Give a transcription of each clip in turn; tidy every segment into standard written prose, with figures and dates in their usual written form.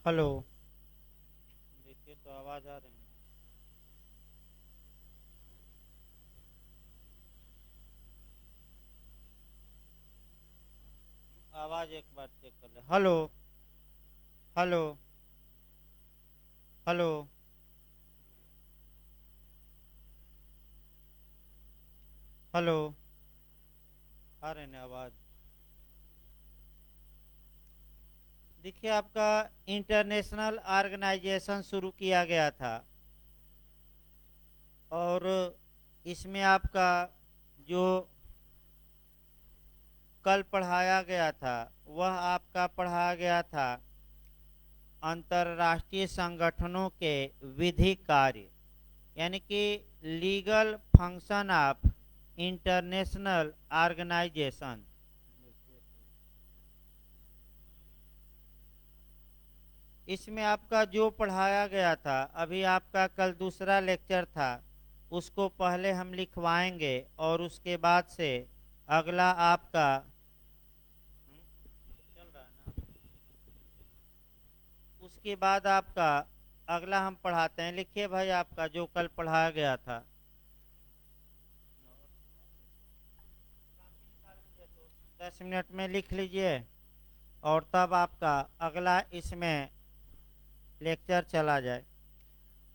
Hello. देखिए तो आवाज़ आ रही है। आवाज़ एक बार चेक कर ले। हेलो। हेलो। हेलो। हेलो। आ रहे हैं आवाज़। देखिए आपका इंटरनेशनल ऑर्गेनाइजेशन शुरू किया गया था और इसमें आपका जो कल पढ़ाया गया था वह आपका पढ़ाया गया था अंतर्राष्ट्रीय संगठनों के विधिक कार्य, यानी कि legal function of international organisation. इसमें आपका जो पढ़ाया गया था, अभी आपका कल दूसरा लेक्चर था, उसको पहले हम लिखवाएंगे और उसके बाद से अगला आपका चल रहा है ना, उसके बाद आपका अगला हम पढ़ाते हैं। लिखिए भाई आपका जो कल पढ़ाया गया था। 10 मिनट में लिख लीजिए और तब आपका अगला इसमें लेक्चर चला जाए।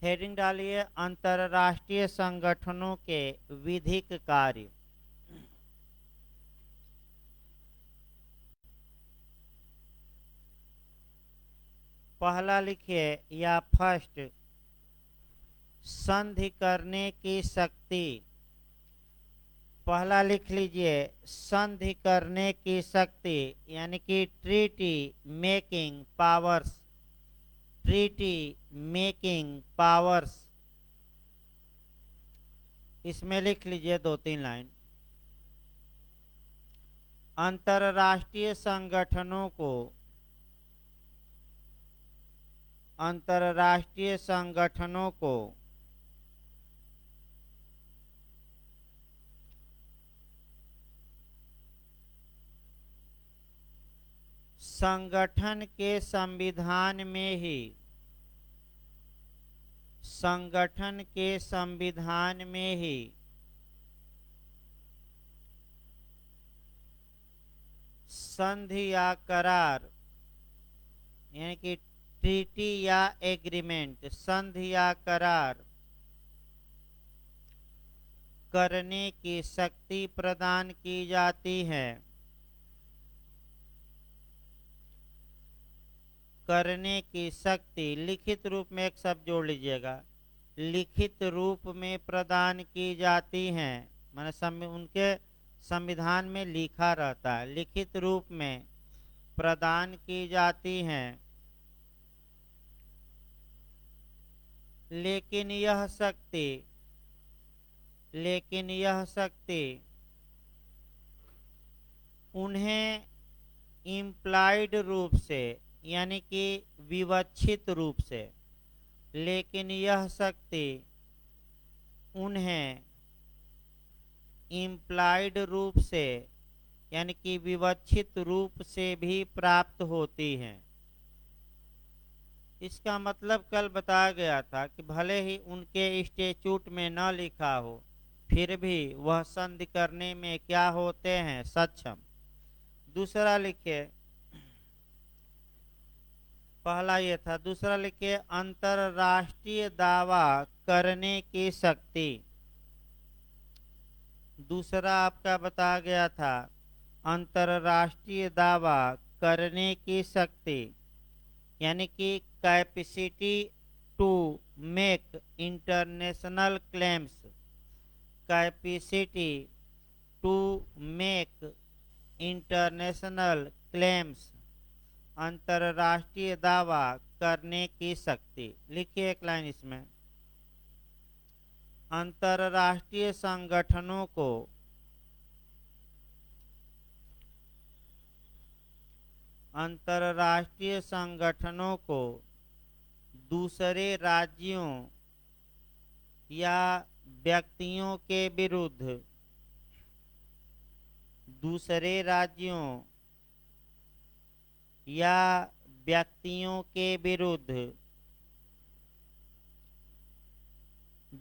हेडिंग डालिए अंतर्राष्ट्रीय संगठनों के विधिक कार्य। पहला लिखिए या फर्स्ट, संधि करने की शक्ति। पहला लिख लीजिए संधि करने की शक्ति, यानी कि treaty making powers. Treaty making powers, इसमें लिख लीजिए 2-3 लाइन। अंतर्राष्ट्रीय संगठनों को अंतर्राष्ट्रीय संगठनों को संगठन के संविधान में ही संगठन के संविधान में ही संधि या करार, यानी कि ट्रीटी या एग्रीमेंट, संधि या करार करने की शक्ति प्रदान की जाती है। करने की शक्ति लिखित रूप में एक शब्द जोड़ लीजिएगा, लिखित रूप में प्रदान की जाती हैं। माने उनके संविधान में लिखा रहता है, लिखित रूप में प्रदान की जाती हैं। लेकिन यह शक्ति लेकिन यह शक्ति उन्हें इम्प्लाइड रूप से, यानी कि विवक्षित रूप से, लेकिन यह शक्ति उन्हें इम्प्लाइड रूप से, यानी कि विवक्षित रूप से भी प्राप्त होती हैं। इसका मतलब कल बताया गया था कि भले ही उनके स्टेचूट में न लिखा हो, फिर भी वह संधि करने में क्या होते हैं, सक्षम। दूसरा लिखिए, पहला ये था। दूसरा लिखिए अंतरराष्ट्रीय दावा करने की शक्ति। दूसरा आपका बताया गया था अंतरराष्ट्रीय दावा करने की शक्ति, यानी कि capacity to make international claims. Capacity to make international claims, अंतरराष्ट्रीय दावा करने की शक्ति। लिखिए एक लाइन इसमें, अंतरराष्ट्रीय संगठनों को अंतरराष्ट्रीय संगठनों को दूसरे राज्यों या व्यक्तियों के विरुद्ध दूसरे राज्यों या व्यक्तियों के विरुद्ध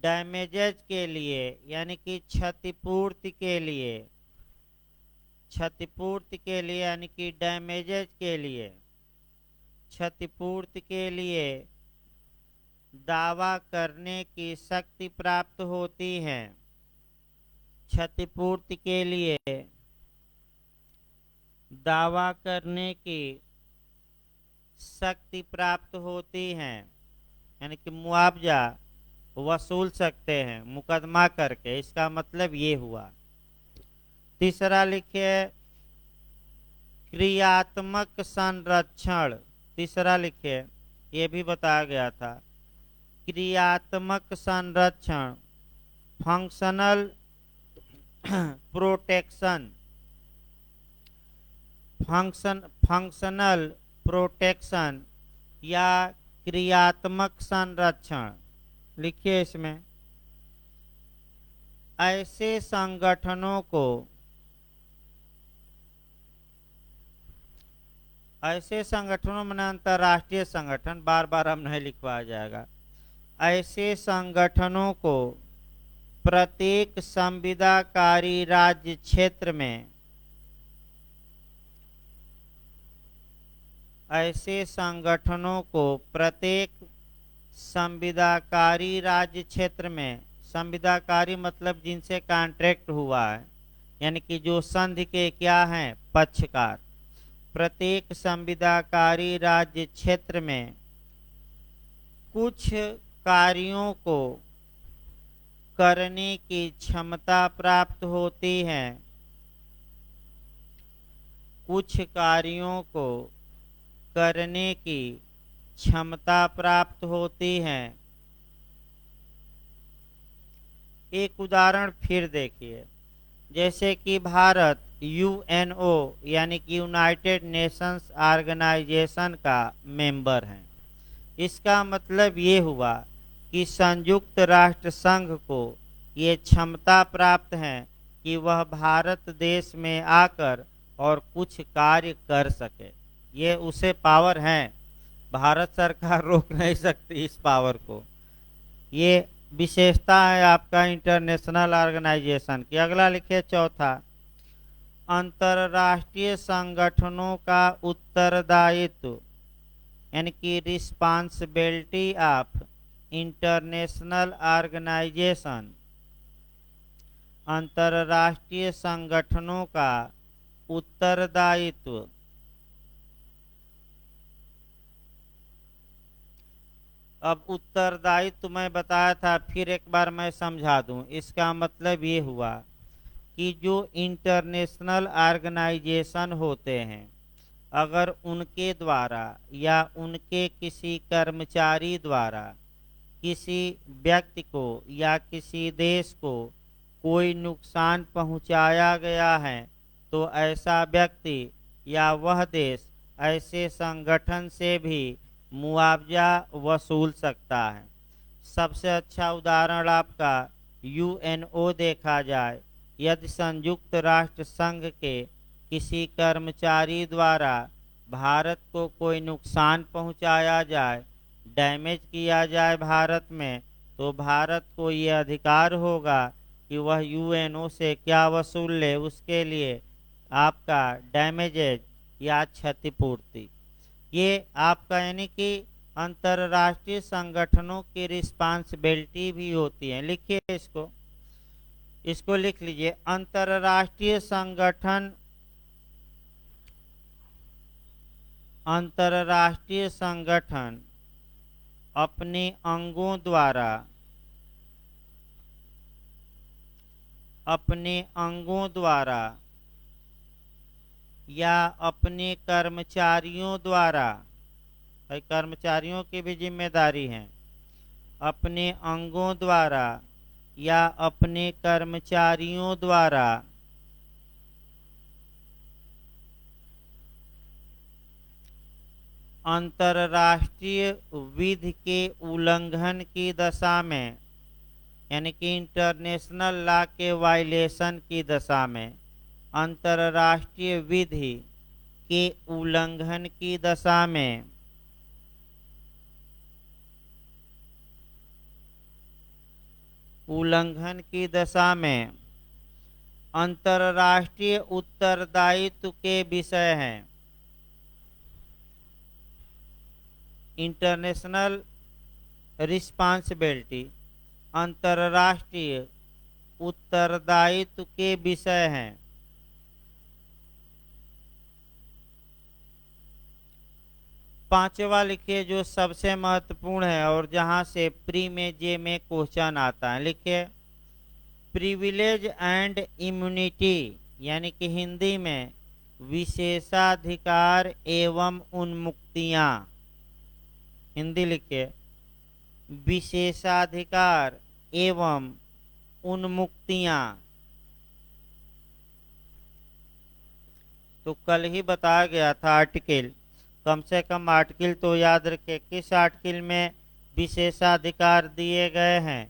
डैमेजेज के लिए यानी कि क्षतिपूर्ति के लिए, क्षतिपूर्ति के लिए यानी कि डैमेजेज के लिए, क्षतिपूर्ति के लिए दावा करने की शक्ति प्राप्त होती है। क्षतिपूर्ति के लिए दावा करने की शक्ति प्राप्त होती है, यानी कि मुआवजा वसूल सकते हैं मुकदमा करके, इसका मतलब ये हुआ। तीसरा लिखिए क्रियात्मक संरक्षण। तीसरा लिखिए, ये भी बताया गया था, क्रियात्मक संरक्षण, फंक्शनल प्रोटेक्शन, फंक्शनल प्रोटेक्शन या क्रियात्मक संरक्षण। लिखिए इसमें, ऐसे संगठनों को, ऐसे संगठनों में अंतर्राष्ट्रीय संगठन, बार बार हम नहीं लिखवाया जाएगा, ऐसे संगठनों को प्रत्येक संविदाकारी राज्य क्षेत्र में, ऐसे संगठनों को प्रत्येक संविदाकारी राज्य क्षेत्र में, संविदाकारी मतलब जिनसे कॉन्ट्रैक्ट हुआ है, यानी कि जो संधि के क्या हैं, पक्षकार, प्रत्येक संविदाकारी राज्य क्षेत्र में कुछ कार्यों को करने की क्षमता प्राप्त होती है, कुछ कार्यों को करने की क्षमता प्राप्त होती है। एक उदाहरण फिर देखिए, जैसे कि भारत यूएनओ यानी कि यूनाइटेड नेशंस ऑर्गेनाइजेशन का मेंबर है। इसका मतलब ये हुआ कि संयुक्त राष्ट्र संघ को ये क्षमता प्राप्त है कि वह भारत देश में आकर और कुछ कार्य कर सके। ये उसे पावर है, भारत सरकार रोक नहीं सकती इस पावर को। ये विशेषता है आपका इंटरनेशनल ऑर्गेनाइजेशन की। अगला लिखिए चौथा, अंतरराष्ट्रीय संगठनों का उत्तरदायित्व यानी कि रिस्पांसिबिलिटी ऑफ इंटरनेशनल ऑर्गेनाइजेशन, अंतरराष्ट्रीय संगठनों का उत्तरदायित्व। अब उत्तरदायित्व मैं बताया था, फिर एक बार मैं समझा दूं। इसका मतलब ये हुआ कि जो इंटरनेशनल ऑर्गेनाइजेशन होते हैं, अगर उनके द्वारा या उनके किसी कर्मचारी द्वारा किसी व्यक्ति को या किसी देश को कोई नुकसान पहुंचाया गया है, तो ऐसा व्यक्ति या वह देश ऐसे संगठन से भी मुआवजा वसूल सकता है। सबसे अच्छा उदाहरण आपका यूएनओ देखा जाए। यदि संयुक्त राष्ट्र संघ के किसी कर्मचारी द्वारा भारत को कोई नुकसान पहुंचाया जाए, डैमेज किया जाए भारत में, तो भारत को ये अधिकार होगा कि वह यूएनओ से क्या वसूल ले, उसके लिए आपका डैमेजेज या क्षतिपूर्ति। ये आपका यानी कि अंतरराष्ट्रीय संगठनों की रिस्पांसिबिलिटी भी होती है। लिखिए इसको, इसको लिख लीजिए, अंतरराष्ट्रीय संगठन, अंतरराष्ट्रीय संगठन अपने अंगों द्वारा, अपने अंगों द्वारा या अपने कर्मचारियों द्वारा, कर्मचारियों की भी जिम्मेदारी है, अपने अंगों द्वारा या अपने कर्मचारियों द्वारा अंतरराष्ट्रीय विधि के उल्लंघन की दशा में, यानी कि इंटरनेशनल लॉ के वायलेशन की दशा में, अंतरराष्ट्रीय विधि के उल्लंघन की दशा में उल्लंघन की दशा में अंतर्राष्ट्रीय उत्तरदायित्व के विषय हैं। इंटरनेशनल रिस्पांसिबिलिटी अंतर्राष्ट्रीय उत्तरदायित्व के विषय हैं। पांचवा लिखिए जो सबसे महत्वपूर्ण है और जहां से प्री में जे में क्वेश्चन आता है। लिखिए प्रिविलेज एंड इम्यूनिटी, यानी कि हिंदी में विशेषाधिकार एवं उन्मुक्तियां। हिंदी लिखिए विशेषाधिकार एवं उन्मुक्तियां। तो कल ही बताया गया था आर्टिकल, कम से कम आर्टिकल तो याद रखें। किस आर्टिकल में विशेषाधिकार दिए गए हैं?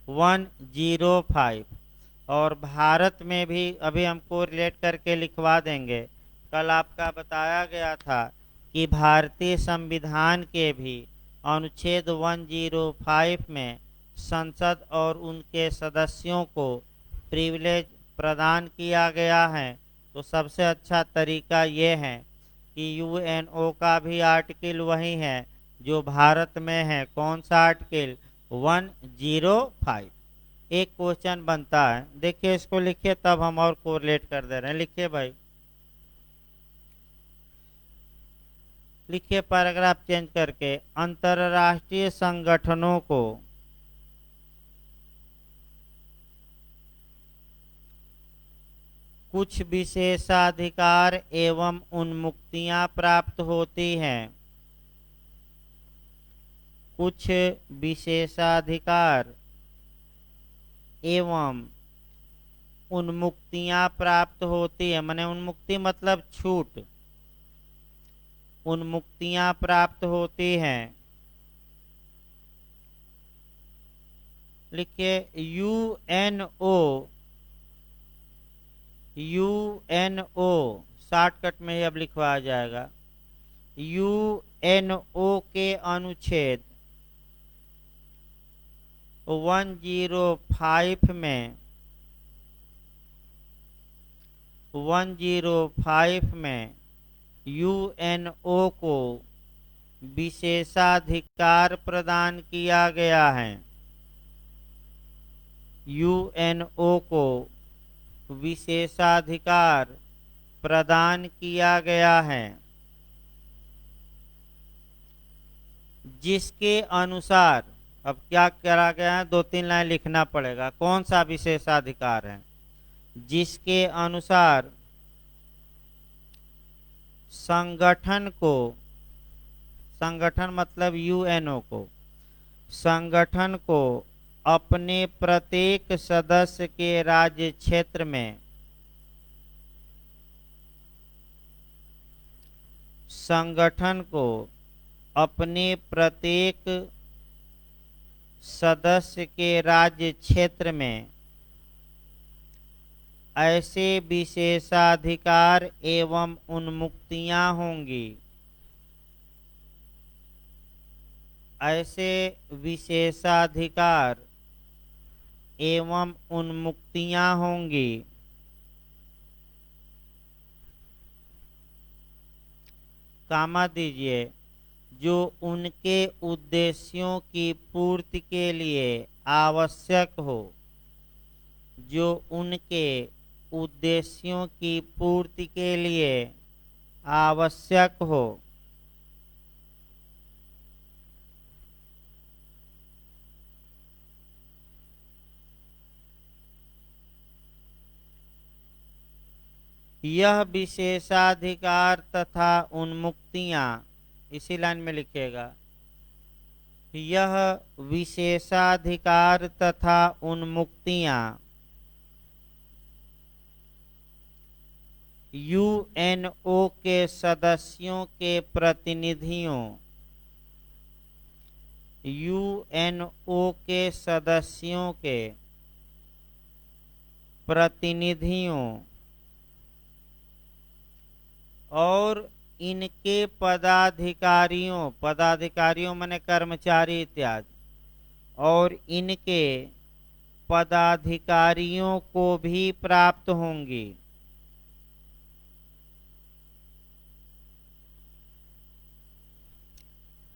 105। और भारत में भी अभी हमको रिलेट करके लिखवा देंगे। कल आपका बताया गया था कि भारतीय संविधान के भी अनुच्छेद 105 में संसद और उनके सदस्यों को प्रिविलेज प्रदान किया गया है। तो सबसे अच्छा तरीका ये है कि यूएनओ का भी आर्टिकल वही है जो भारत में है। कौन सा आर्टिकल? 105। एक क्वेश्चन बनता है, देखिए इसको लिखिए तब हम और कोरिलेट कर दे रहे हैं। लिखिए भाई, लिखिए पैराग्राफ चेंज करके अंतरराष्ट्रीय संगठनों को कुछ विशेषाधिकार एवं उन्मुक्तियां प्राप्त होती हैं। कुछ विशेषाधिकार एवं उन्मुक्तियां प्राप्त होती है। माने उन्मुक्ति मतलब छूट, उन्मुक्तियां प्राप्त होती हैं। लिखिए यूएनओ, यूएनओ शॉर्टकट में ही अब लिखवाया जाएगा। यूएनओ के अनुच्छेद 105 में 105 में यूएनओ को विशेषाधिकार प्रदान किया गया है। यूएनओ को विशेषाधिकार प्रदान किया गया है, जिसके अनुसार अब क्या करा गया है? 2-3 लाइन लिखना पड़ेगा। कौन सा विशेषाधिकार है? जिसके अनुसार संगठन को, संगठन मतलब यूएनओ को, संगठन को अपने प्रत्येक सदस्य के राज्य क्षेत्र में संगठन को अपने प्रत्येक सदस्य के राज्य क्षेत्र में ऐसे विशेषाधिकार एवं उन्मुक्तियां होंगी, ऐसे विशेषाधिकार एवं उन्मुक्तियां होंगी कामा दीजिए, जो उनके उद्देश्यों की पूर्ति के लिए आवश्यक हो, जो उनके उद्देश्यों की पूर्ति के लिए आवश्यक हो। यह विशेषाधिकार तथा उन्मुक्तियां, इसी लाइन में लिखिएगा, यह विशेषाधिकार तथा उन्मुक्तियां यूएनओ के सदस्यों के प्रतिनिधियों, यूएनओ के सदस्यों के प्रतिनिधियों और इनके पदाधिकारियों, पदाधिकारियों माने कर्मचारी इत्यादि, और इनके पदाधिकारियों को भी प्राप्त होंगी।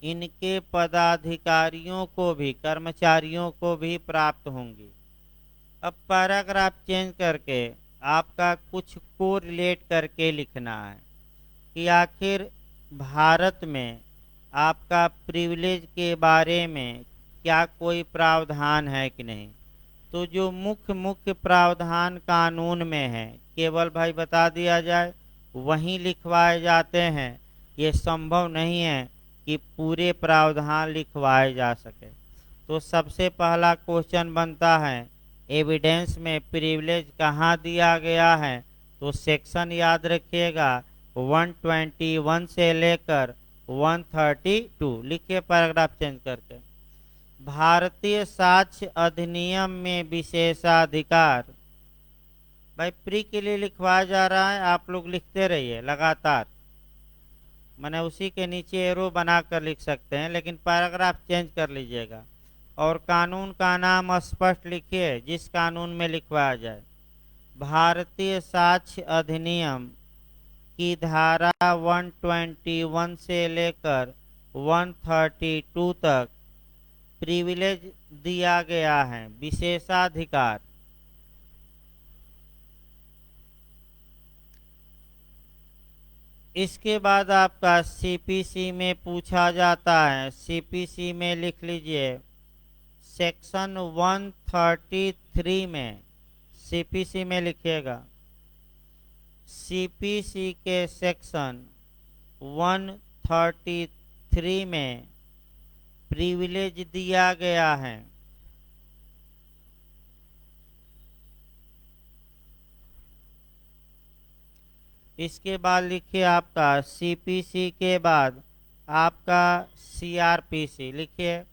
इनके पदाधिकारियों को भी, कर्मचारियों को भी प्राप्त होंगी। अब पैराग्राफ चेंज करके आपका कुछ को रिलेट करके लिखना है कि आखिर भारत में आपका प्रिविलेज के बारे में क्या कोई प्रावधान है कि नहीं। तो जो मुख्य मुख्य प्रावधान कानून में है केवल भाई बता दिया जाए वहीं लिखवाए जाते हैं। ये संभव नहीं है कि पूरे प्रावधान लिखवाए जा सके। तो सबसे पहला क्वेश्चन बनता है एविडेंस में प्रिविलेज कहाँ दिया गया है। तो सेक्शन याद रखिएगा 121 से लेकर 132। लिखिए पैराग्राफ चेंज करके। भारतीय साक्ष्य अधिनियम में विशेषाधिकार। भाई प्री के लिए लिखवाया जा रहा है, आप लोग लिखते रहिए लगातार। मैंने उसी के नीचे एरो बनाकर लिख सकते हैं, लेकिन पैराग्राफ चेंज कर लीजिएगा। और कानून का नाम स्पष्ट लिखिए जिस कानून में लिखवाया जाए। भारतीय साक्ष्य अधिनियम की धारा 121 से लेकर 132 तक प्रिविलेज दिया गया है, विशेषाधिकार। इसके बाद आपका सीपीसी में पूछा जाता है। सीपीसी में लिख लीजिए सेक्शन 133 में, सीपीसी में लिखिएगा सीपीसी के सेक्शन 133 में प्रिविलेज दिया गया है। इसके बाद लिखिए आपका सीपीसी के बाद आपका सीआरपीसी। लिखिए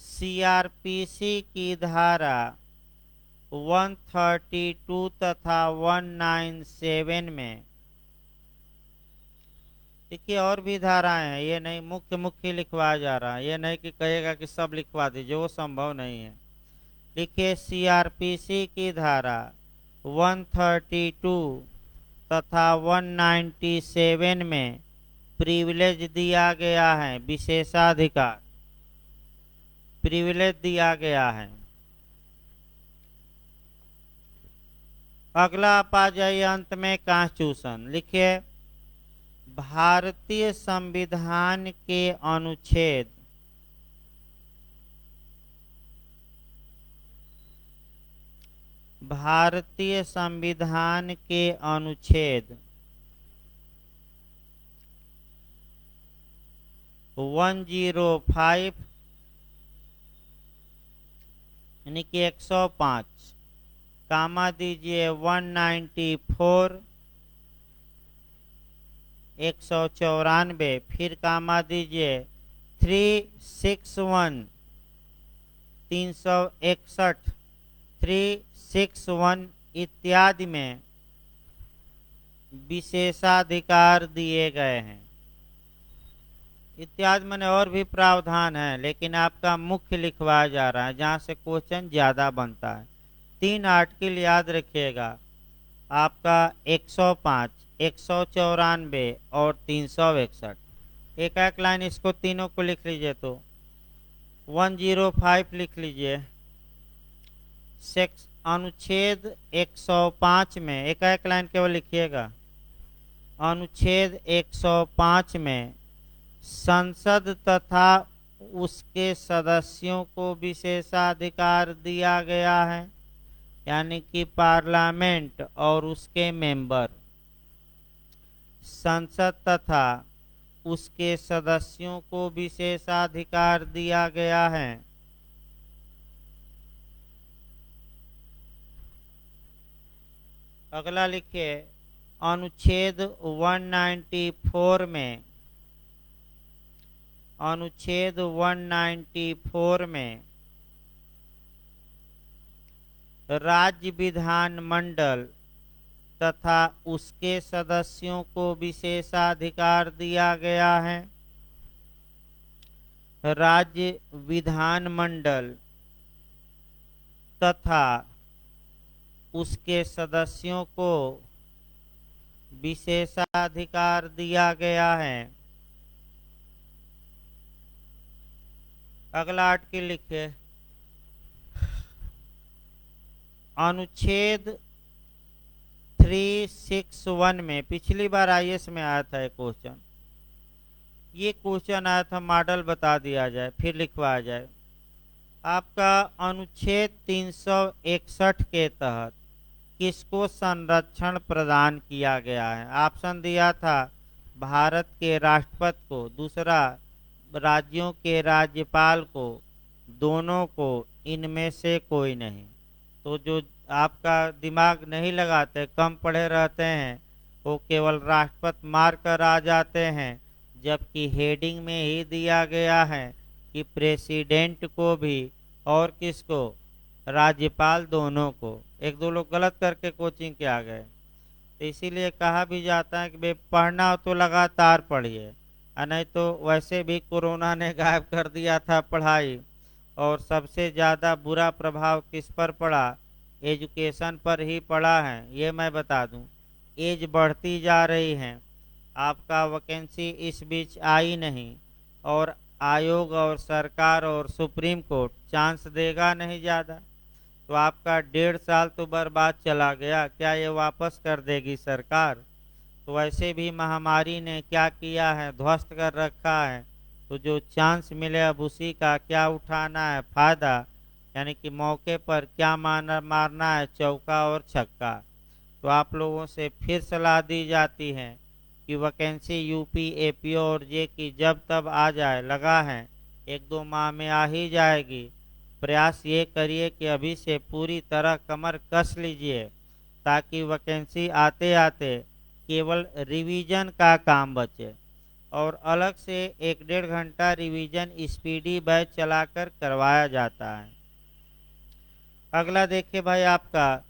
सीआरपीसी की धारा 132 तथा 197 में। देखिए और भी धाराएं हैं, ये नहीं मुख्य मुख्य लिखवाया जा रहा है। ये नहीं कि कहेगा कि सब लिखवा दीजिए, वो संभव नहीं है। लिखिए सीआरपीसी की धारा 132 तथा 197 में प्रिविलेज दिया गया है, विशेषाधिकार प्रिविलेज दिया गया है। अगला आप आ जाइए अंत में कॉन्स्टिट्यूशन। लिखिए भारतीय संविधान के अनुच्छेद भारतीय संविधान के अनुच्छेद 105 यानी कि 105 कामा दीजिए 194 194 फिर कामा दीजिए 361 361 361 इत्यादि में विशेषाधिकार दिए गए हैं। इत्यादि मैंने और भी प्रावधान है, लेकिन आपका मुख्य लिखवाया जा रहा है जहाँ से क्वेश्चन ज्यादा बनता है। 3 आर्टिकल याद रखिएगा आपका 105 194 और 361। एक एक लाइन इसको तीनों को लिख लीजिए। तो 105 लिख लीजिए। अनुच्छेद 105 में एक एक लाइन केवल लिखिएगा। अनुच्छेद 105 में संसद तथा उसके सदस्यों को विशेषाधिकार दिया गया है, यानी कि पार्लियामेंट और उसके मेंबर, संसद तथा उसके सदस्यों को विशेषाधिकार दिया गया है। अगला लिखिए अनुच्छेद 194 में, अनुच्छेद 194 में राज्य विधानमंडल तथा उसके सदस्यों को विशेषाधिकार दिया गया है। राज्य विधानमंडल तथा उसके सदस्यों को विशेषाधिकार दिया गया है। अगला आर्टिकल लिखिए, अनुच्छेद 361 में पिछली बार आईएएस में आया था एक क्वेश्चन, ये क्वेश्चन आया था, मॉडल बता दिया जाए फिर लिखवाया जाए। आपका अनुच्छेद 361 के तहत किसको संरक्षण प्रदान किया गया है? ऑप्शन दिया था भारत के राष्ट्रपति को, दूसरा राज्यों के राज्यपाल को, दोनों को, इनमें से कोई नहीं। तो जो आपका दिमाग नहीं लगाते, कम पढ़े रहते हैं, वो केवल राष्ट्रपति मार कर आ जाते हैं, जबकि हेडिंग में ही दिया गया है कि प्रेसिडेंट को भी और किसको, राज्यपाल दोनों को। एक दो लोग गलत करके कोचिंग के आ गए, तो इसीलिए कहा भी जाता है कि भाई पढ़ना हो तो लगातार पढ़िए, नहीं तो वैसे भी कोरोना ने गायब कर दिया था पढ़ाई। और सबसे ज़्यादा बुरा प्रभाव किस पर पड़ा? एजुकेशन पर ही पड़ा है। ये मैं बता दूं, एज बढ़ती जा रही है, आपका वैकेंसी इस बीच आई नहीं, और आयोग और सरकार और सुप्रीम कोर्ट चांस देगा नहीं ज़्यादा, तो आपका 1.5 साल तो बर्बाद चला गया। क्या ये वापस कर देगी सरकार? तो वैसे भी महामारी ने क्या किया है, ध्वस्त कर रखा है। तो जो चांस मिले अब उसी का क्या उठाना है फायदा, यानी कि मौके पर क्या मारना है, चौका और छक्का। तो आप लोगों से फिर सलाह दी जाती है कि वैकेंसी यूपी, एपीओ और जे की जब तब आ जाए, लगा है 1-2 माह में आ ही जाएगी। प्रयास ये करिए कि अभी से पूरी तरह कमर कस लीजिए, ताकि वैकेंसी आते आते केवल रिवीजन का काम बचे, और अलग से 1-1.5 घंटा रिवीजन स्पीडी बैच चलाकर करवाया जाता है। अगला देखिए भाई, आपका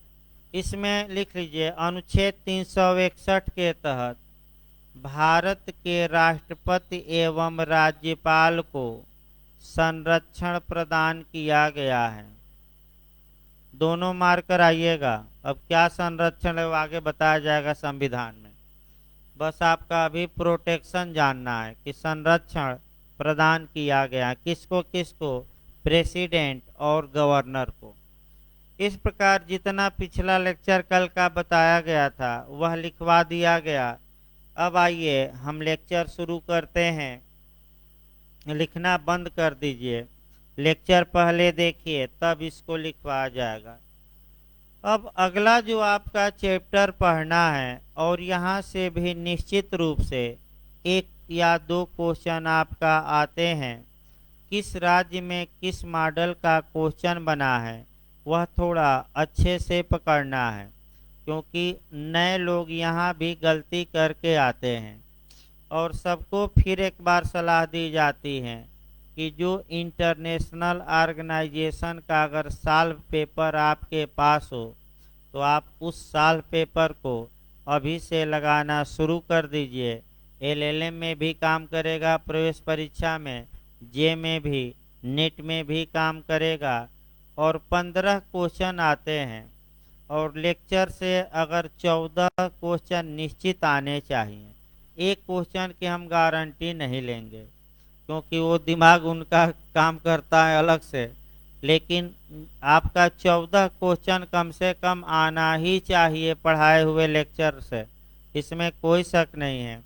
इसमें लिख लीजिए, अनुच्छेद 361 के तहत भारत के राष्ट्रपति एवं राज्यपाल को संरक्षण प्रदान किया गया है। दोनों मार्कर आइएगा। अब क्या संरक्षण है वो आगे बताया जाएगा संविधान में, बस आपका अभी प्रोटेक्शन जानना है कि संरक्षण प्रदान किया गया किसको किसको, प्रेसिडेंट और गवर्नर को। इस प्रकार जितना पिछला लेक्चर कल का बताया गया था वह लिखवा दिया गया। अब आइए हम लेक्चर शुरू करते हैं। लिखना बंद कर दीजिए, लेक्चर पहले देखिए तब इसको लिखवाया जाएगा। अब अगला जो आपका चैप्टर पढ़ना है, और यहाँ से भी निश्चित रूप से 1 या 2 क्वेश्चन आपका आते हैं। किस राज्य में किस मॉडल का क्वेश्चन बना है वह थोड़ा अच्छे से पकड़ना है, क्योंकि नए लोग यहाँ भी गलती करके आते हैं। और सबको फिर एक बार सलाह दी जाती है कि जो इंटरनेशनल ऑर्गेनाइजेशन का अगर सॉल्व पेपर आपके पास हो तो आप उस सॉल्व पेपर को अभी से लगाना शुरू कर दीजिए। एलएलएम में भी काम करेगा, प्रवेश परीक्षा में, जे में भी, नेट में भी काम करेगा। और 15 क्वेश्चन आते हैं, और लेक्चर से अगर 14 क्वेश्चन निश्चित आने चाहिए। एक क्वेश्चन की हम गारंटी नहीं लेंगे, क्योंकि वो दिमाग उनका काम करता है अलग से, लेकिन आपका 14 क्वेश्चन कम से कम आना ही चाहिए पढ़ाए हुए लेक्चर से, इसमें कोई शक नहीं है।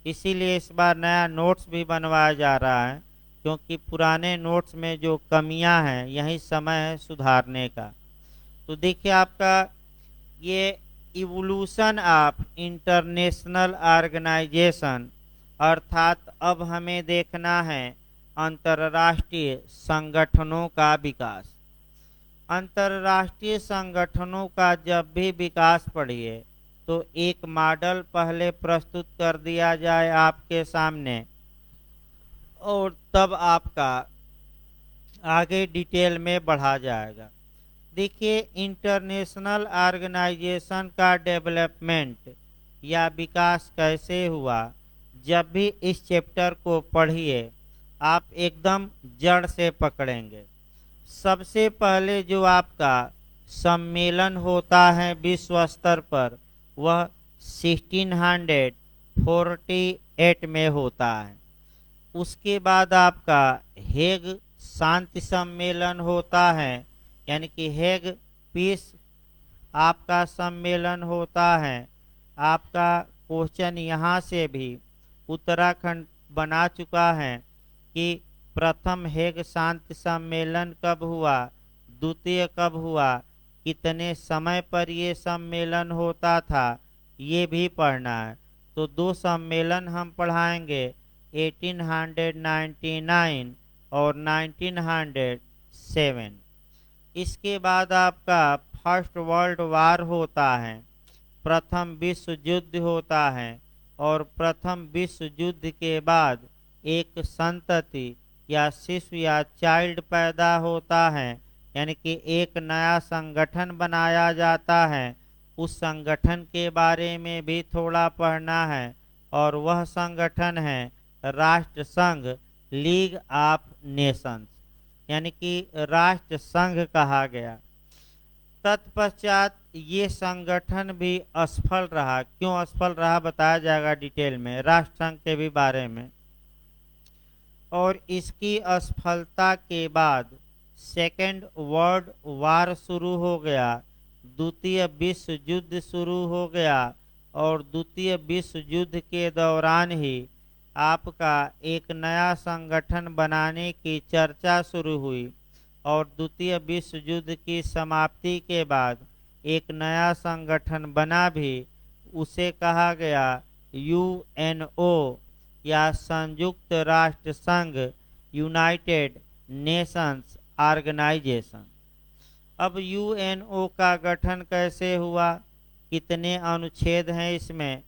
इसीलिए इस बार नया नोट्स भी बनवाया जा रहा है, क्योंकि पुराने नोट्स में जो कमियां हैं यही समय है सुधारने का। तो देखिए आपका ये इवोल्यूशन ऑफ इंटरनेशनल ऑर्गेनाइजेशन, अर्थात अब हमें देखना है अंतर्राष्ट्रीय संगठनों का विकास। अंतर्राष्ट्रीय संगठनों का जब भी विकास पढ़िए तो एक मॉडल पहले प्रस्तुत कर दिया जाए आपके सामने, और तब आपका आगे डिटेल में बढ़ा जाएगा। देखिए इंटरनेशनल ऑर्गेनाइजेशन का डेवलपमेंट या विकास कैसे हुआ, जब भी इस चैप्टर को पढ़िए आप एकदम जड़ से पकड़ेंगे। सबसे पहले जो आपका सम्मेलन होता है विश्व स्तर पर वह 1648 में होता है। उसके बाद आपका हेग शांति सम्मेलन होता है, यानी कि हेग पीस आपका सम्मेलन होता है। आपका क्वेश्चन यहाँ से भी उत्तराखंड बना चुका है कि प्रथम हेग शांति सम्मेलन कब हुआ, द्वितीय कब हुआ, कितने समय पर ये सम्मेलन होता था, ये भी पढ़ना है। तो दो सम्मेलन हम पढ़ाएंगे, 1899 और 1907। इसके बाद आपका फर्स्ट वर्ल्ड वार होता है, प्रथम विश्व युद्ध होता है, और प्रथम विश्व युद्ध के बाद एक संतति या शिशु या चाइल्ड पैदा होता है, यानी कि एक नया संगठन बनाया जाता है। उस संगठन के बारे में भी थोड़ा पढ़ना है, और वह संगठन है राष्ट्र संघ, लीग ऑफ नेशंस, यानी कि राष्ट्र संघ कहा गया। तत्पश्चात ये संगठन भी असफल रहा। क्यों असफल रहा बताया जाएगा डिटेल में, राष्ट्र संघ के भी बारे में। और इसकी असफलता के बाद सेकेंड वर्ल्ड वार शुरू हो गया, द्वितीय विश्व युद्ध शुरू हो गया, और द्वितीय विश्व युद्ध के दौरान ही आपका एक नया संगठन बनाने की चर्चा शुरू हुई, और द्वितीय विश्व युद्ध की समाप्ति के बाद एक नया संगठन बना भी, उसे कहा गया यूएनओ या संयुक्त राष्ट्र संघ, यूनाइटेड नेशंस ऑर्गेनाइजेशन। अब यूएनओ का गठन कैसे हुआ, कितने अनुच्छेद हैं इसमें,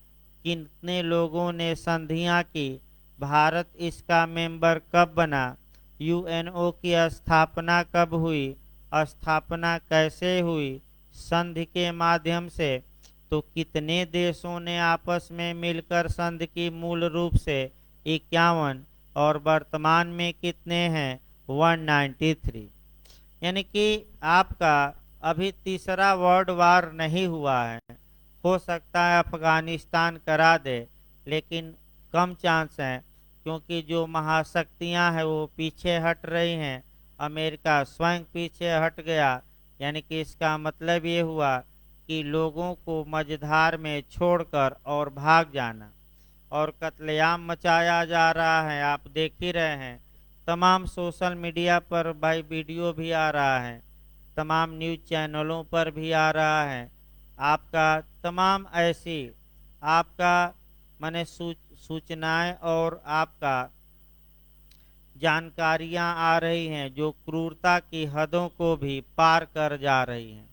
कितने लोगों ने संधियां की, भारत इसका मेंबर कब बना, यूएनओ की स्थापना कब हुई, स्थापना कैसे हुई, संधि के माध्यम से, तो कितने देशों ने आपस में मिलकर संघ की मूल रूप से 51, और वर्तमान में कितने हैं 193। यानी कि आपका अभी तीसरा वर्ल्ड वार नहीं हुआ है। हो सकता है अफगानिस्तान करा दे, लेकिन कम चांस है, क्योंकि जो महाशक्तियां हैं वो पीछे हट रही हैं। अमेरिका स्वयं पीछे हट गया, यानी कि इसका मतलब ये हुआ कि लोगों को मझधार में छोड़कर और भाग जाना, और कत्लेआम मचाया जा रहा है। आप देख ही रहे हैं, तमाम सोशल मीडिया पर भाई वीडियो भी आ रहा है, तमाम न्यूज़ चैनलों पर भी आ रहा है। आपका तमाम ऐसी आपका माने सूचनाएं और आपका जानकारियां आ रही हैं जो क्रूरता की हदों को भी पार कर जा रही हैं।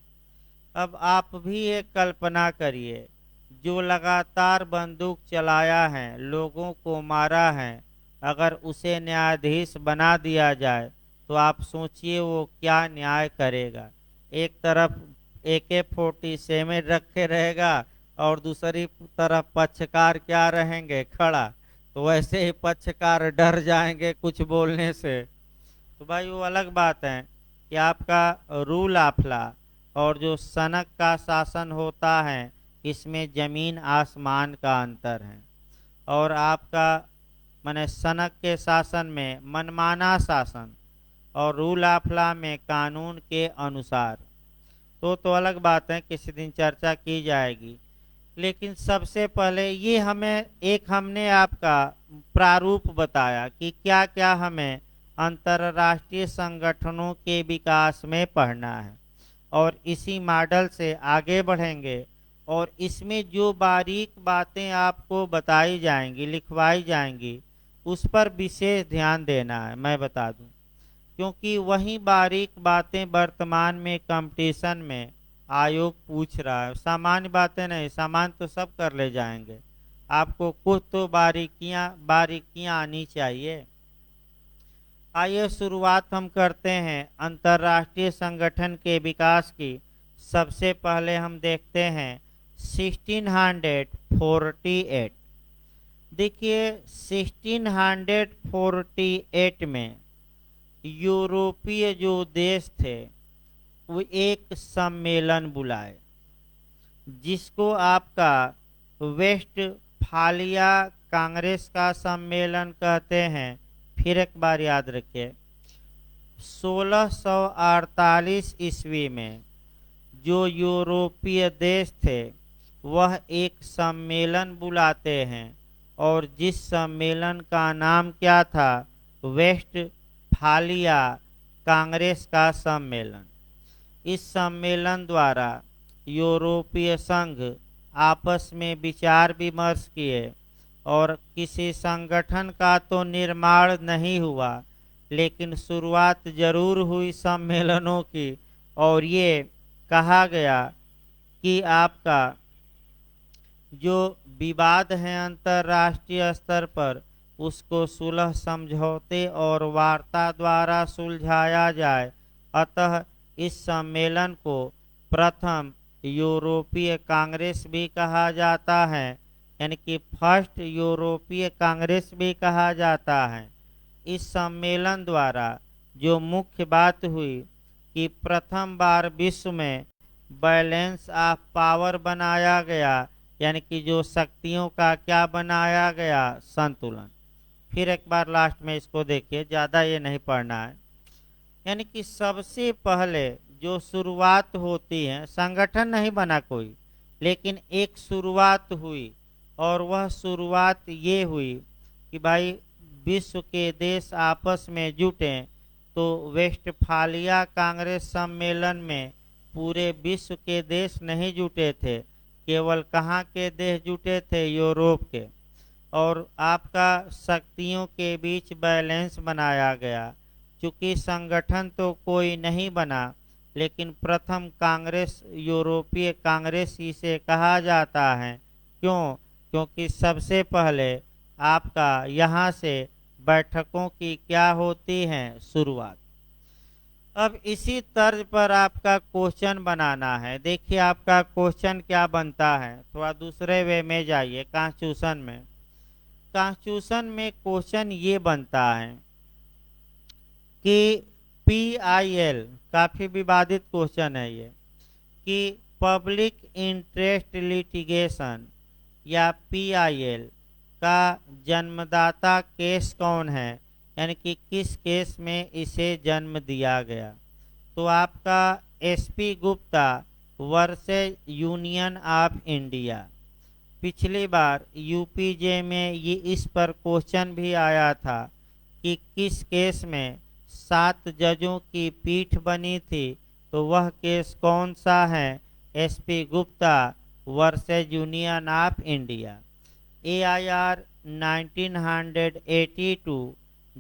अब आप भी एक कल्पना करिए, जो लगातार बंदूक चलाया है, लोगों को मारा है, अगर उसे न्यायाधीश बना दिया जाए तो आप सोचिए वो क्या न्याय करेगा। एक तरफ AK-47 रखे रहेगा और दूसरी तरफ पक्षकार क्या रहेंगे खड़ा, तो वैसे ही पक्षकार डर जाएंगे कुछ बोलने से। तो भाई वो अलग बात है कि आपका रूल ऑफ लॉ और जो सनक का शासन होता है, इसमें जमीन आसमान का अंतर है। और आपका माने सनक के शासन में मनमाना शासन, और रूल ऑफ लॉ में कानून के अनुसार। तो अलग बात है, किसी दिन चर्चा की जाएगी। लेकिन सबसे पहले ये हमने आपका प्रारूप बताया कि क्या क्या हमें अंतर्राष्ट्रीय संगठनों के विकास में पढ़ना है, और इसी मॉडल से आगे बढ़ेंगे। और इसमें जो बारीक बातें आपको बताई जाएंगी, लिखवाई जाएंगी, उस पर विशेष ध्यान देना है, मैं बता दूं, क्योंकि वही बारीक बातें वर्तमान में कंपटीशन में आयोग पूछ रहा है। सामान्य बातें नहीं, सामान्य तो सब कर ले जाएंगे, आपको कुछ तो बारीकियां आनी चाहिए। आइए शुरुआत हम करते हैं अंतर्राष्ट्रीय संगठन के विकास की। सबसे पहले हम देखते हैं 1648। देखिए 1648 में यूरोपीय जो देश थे वो एक सम्मेलन बुलाए, जिसको आपका वेस्टफालिया कांग्रेस का सम्मेलन कहते हैं। फिर एक बार याद रखिए, 1648 ईस्वी में जो यूरोपीय देश थे वह एक सम्मेलन बुलाते हैं, और जिस सम्मेलन का नाम क्या था, वेस्टफालिया कांग्रेस का सम्मेलन। इस सम्मेलन द्वारा यूरोपीय संघ आपस में विचार विमर्श किए, और किसी संगठन का तो निर्माण नहीं हुआ, लेकिन शुरुआत जरूर हुई सम्मेलनों की। और ये कहा गया कि आपका जो विवाद है अंतर्राष्ट्रीय स्तर पर, उसको सुलह समझौते और वार्ता द्वारा सुलझाया जाए। अतः इस सम्मेलन को प्रथम यूरोपीय कांग्रेस भी कहा जाता है, यानी कि फर्स्ट यूरोपीय कांग्रेस भी कहा जाता है। इस सम्मेलन द्वारा जो मुख्य बात हुई कि प्रथम बार विश्व में बैलेंस ऑफ पावर बनाया गया, यानी कि जो शक्तियों का क्या बनाया गया, संतुलन। फिर एक बार लास्ट में इसको देखिए, ज़्यादा ये नहीं पढ़ना है। यानी कि सबसे पहले जो शुरुआत होती है, संगठन नहीं बना कोई, लेकिन एक शुरुआत हुई, और वह शुरुआत ये हुई कि भाई विश्व के देश आपस में जुटे। तो वेस्टफालिया कांग्रेस सम्मेलन में पूरे विश्व के देश नहीं जुटे थे, केवल कहाँ के देश जुटे थे, यूरोप के। और आपका शक्तियों के बीच बैलेंस बनाया गया। चूंकि संगठन तो कोई नहीं बना, लेकिन प्रथम कांग्रेस यूरोपीय कांग्रेस इसे कहा जाता है। क्यों? क्योंकि सबसे पहले आपका यहाँ से बैठकों की क्या होती है, शुरुआत। अब इसी तर्ज पर आपका क्वेश्चन बनाना है। देखिए आपका क्वेश्चन क्या बनता है, थोड़ा दूसरे वे में जाइए। कॉन्स्टिट्यूशन में क्वेश्चन ये बनता है कि PIL, काफी विवादित क्वेश्चन है ये, कि पब्लिक इंटरेस्ट लिटिगेशन या PIL का जन्मदाता केस कौन है, यानी कि किस केस में इसे जन्म दिया गया। तो आपका SP Gupta versus union of India. पिछली बार UPJ में ये इस पर क्वेश्चन भी आया था कि किस केस में 7 जजों की पीठ बनी थी। तो वह केस कौन सा है, SP Gupta versus union of India. AIR 1982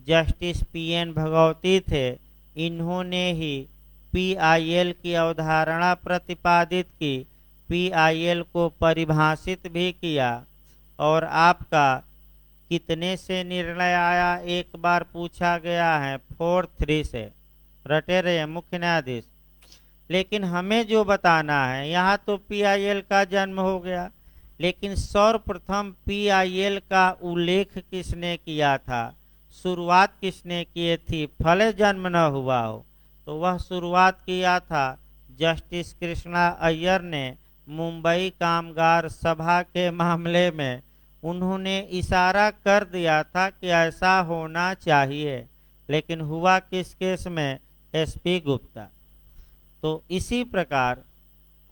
justice PN Bhagwati थे। इन्होंने ही PIL की अवधारणा प्रतिपादित की, PIL को परिभाषित भी किया। और आपका कितने से निर्णय आया, एक बार पूछा गया है 4-3 से। रटे रहे मुख्य न्यायाधीश। लेकिन हमें जो बताना है, यहाँ तो PIL का जन्म हो गया, लेकिन सर्वप्रथम PIL का उल्लेख किसने किया था, शुरुआत किसने की थी, भले जन्म न हुआ हो। तो वह शुरुआत किया था जस्टिस कृष्णा अय्यर ने मुंबई कामगार सभा के मामले में। उन्होंने इशारा कर दिया था कि ऐसा होना चाहिए, लेकिन हुआ किस केस में, SP गुप्ता। तो इसी प्रकार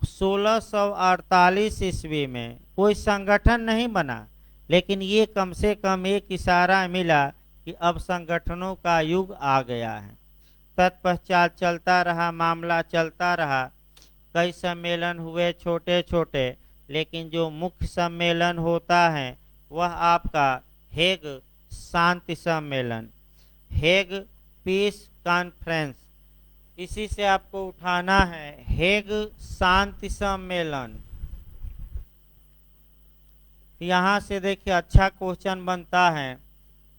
1648 ईस्वी में कोई संगठन नहीं बना, लेकिन ये कम से कम एक इशारा मिला कि अब संगठनों का युग आ गया है। तत्पश्चात चलता रहा, मामला चलता रहा। कई सम्मेलन हुए छोटे छोटे, लेकिन जो मुख्य सम्मेलन होता है वह आपका हेग शांति सम्मेलन, हेग पीस कॉन्फ्रेंस। इसी से आपको उठाना है, हेग शांति सम्मेलन। यहाँ से देखिए अच्छा क्वेश्चन बनता है,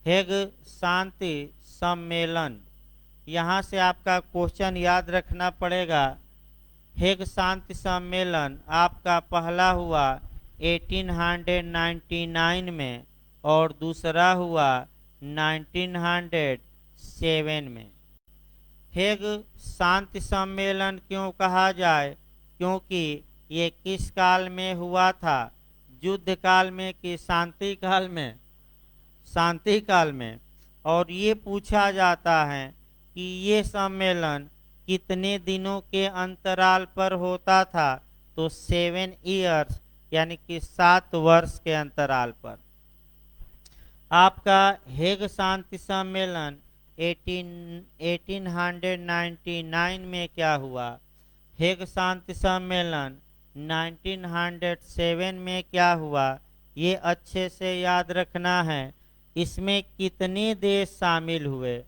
हेग शांति सम्मेलन। यहाँ से आपका क्वेश्चन याद रखना पड़ेगा। हेग शांति सम्मेलन आपका पहला हुआ 1899 में और दूसरा हुआ 1907 में। हेग शांति सम्मेलन क्यों कहा जाए? क्योंकि ये किस काल में हुआ था? युद्ध काल में कि शांति काल में? शांति काल में। और ये पूछा जाता है कि ये सम्मेलन कितने दिनों के अंतराल पर होता था? तो 7 ईयर्स यानी कि 7 वर्ष के अंतराल पर। आपका हेग शांति सम्मेलन 1899 में क्या हुआ? हेग शांति सम्मेलन 1907 में क्या हुआ? ये अच्छे से याद रखना है। इसमें कितने देश शामिल हुए